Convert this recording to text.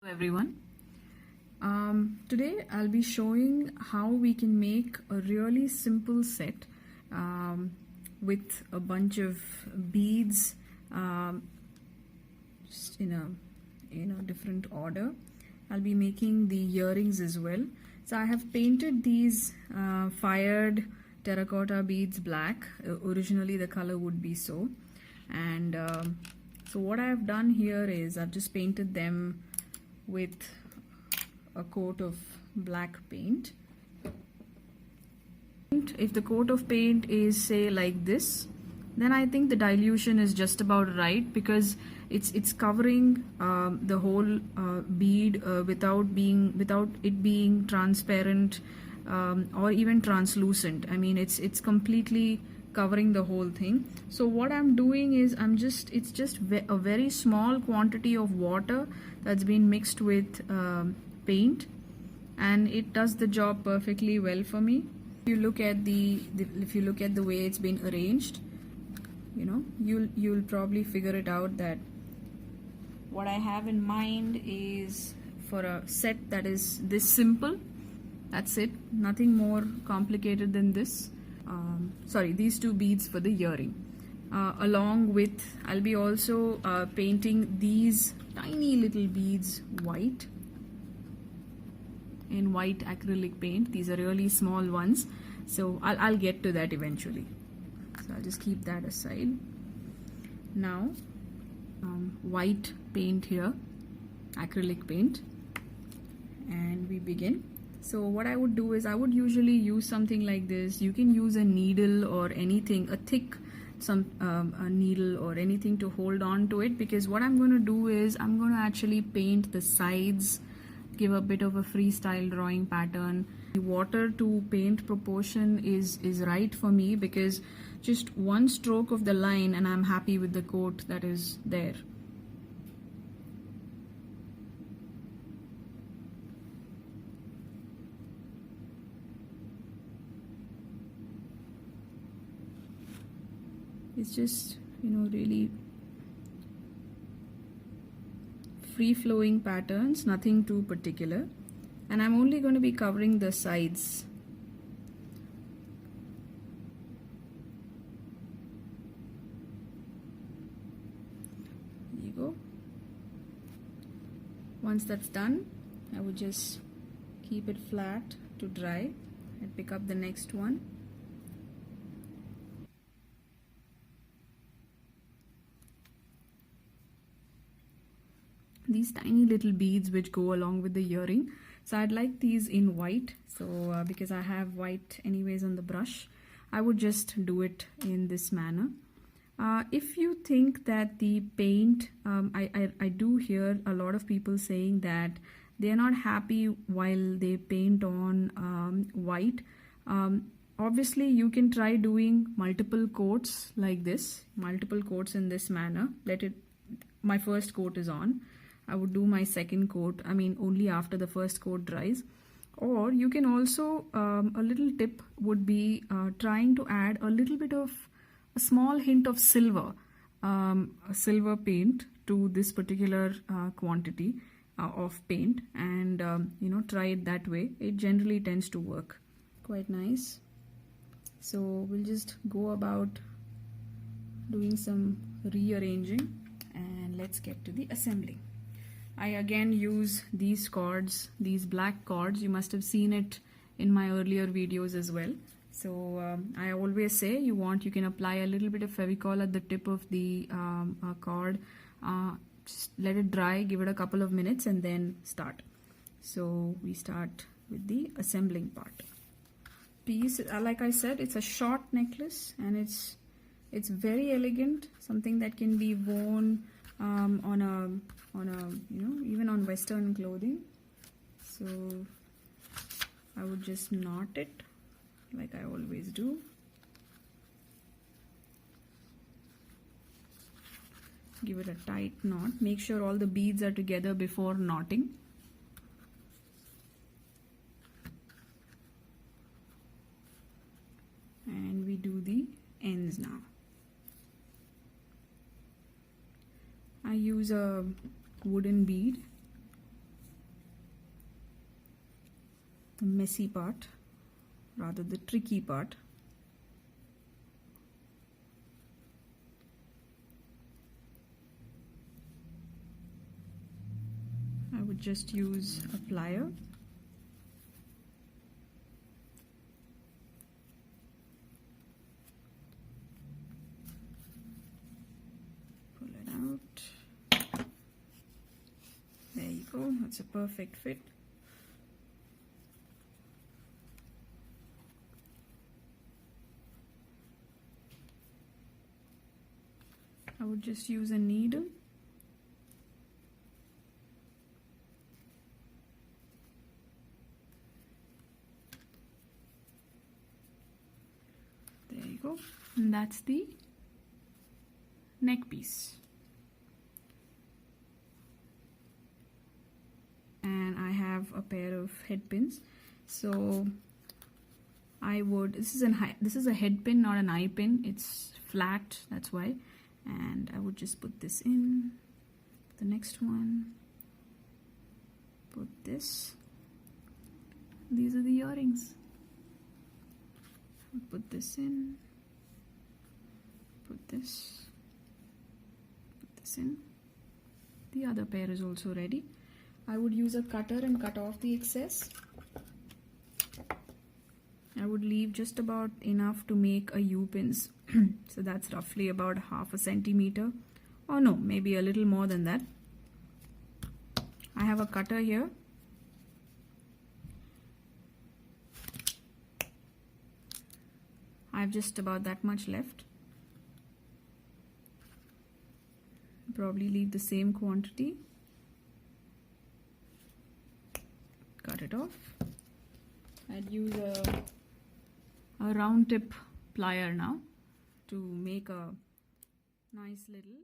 Everyone. Today I'll be showing how we can make a really simple set with a bunch of beads just in a different order. I'll be making the earrings as well. So I have painted these fired terracotta beads black. Originally the color would be so, and so what I have done here is I've just painted them with a coat of black paint. If the coat of paint is say like this, then I think the dilution is just about right, because it's covering the whole bead without it being transparent or even translucent. I mean, it's completely covering the whole thing. So what I'm doing is it's just a very small quantity of water that's been mixed with paint, and it does the job perfectly well for me. If you look at the way it's been arranged, you'll probably figure it out that what I have in mind is for a set that is this simple. That's it, nothing more complicated than this. These two beads for the earring. Along with, I'll be also painting these tiny little beads white in white acrylic paint. These are really small ones, so I'll get to that eventually. So I'll just keep that aside. Now, white paint here, acrylic paint, and we begin. So what I would do is I would usually use something like this. You can use a needle or anything, a thick a needle or anything to hold on to it, because what I'm going to do is I'm going to actually paint the sides, give a bit of a freestyle drawing pattern. The water to paint proportion is right for me, because just one stroke of the line and I'm happy with the coat that is there. It's just, really free-flowing patterns, nothing too particular. And I'm only going to be covering the sides. There you go. Once that's done, I would just keep it flat to dry and pick up the next one. These tiny little beads which go along with the earring, so I'd like these in white. So because I have white anyways on the brush, I would just do it in this manner. If you think that the paint, I do hear a lot of people saying that they're not happy while they paint on white. Obviously you can try doing multiple coats like this, multiple coats in this manner. My first coat is on, I would do my second coat, only after the first coat dries. Or you can also, a little tip would be trying to add a little bit of a small hint of silver, silver paint to this particular quantity of paint, and try it that way. It generally tends to work quite nice. So we'll just go about doing some rearranging, and let's get to the assembling. I again use these cords, these black cords. You must have seen it in my earlier videos as well. So I always say you can apply a little bit of Fevicol at the tip of the cord. Just let it dry, give it a couple of minutes, and then start. So we start with the assembling part. Piece, like I said, it's a short necklace, and it's very elegant, something that can be worn even on Western clothing. So I would just knot it like I always do. Give it a tight knot. Make sure all the beads are together before knotting. And we do the ends now. I use a wooden bead the messy part, rather the tricky part. I would just use a plier. Pull it out. There you go, that's a perfect fit. I would just use a needle. There you go. And that's the neck piece. And I have a pair of head pins. So I would, this is a head pin, not an eye pin. It's flat, that's why. And I would just put this in, the next one, put this. These are the earrings. Put this in, put this in. The other pair is also ready. I would use a cutter and cut off the excess. I would leave just about enough to make a U-pins. So that's roughly about 1/2 centimeter, or no, maybe a little more than that. I have a cutter here. I have just about that much left. Probably leave the same quantity. Cut it off. I'd use a round tip plier now to make a nice little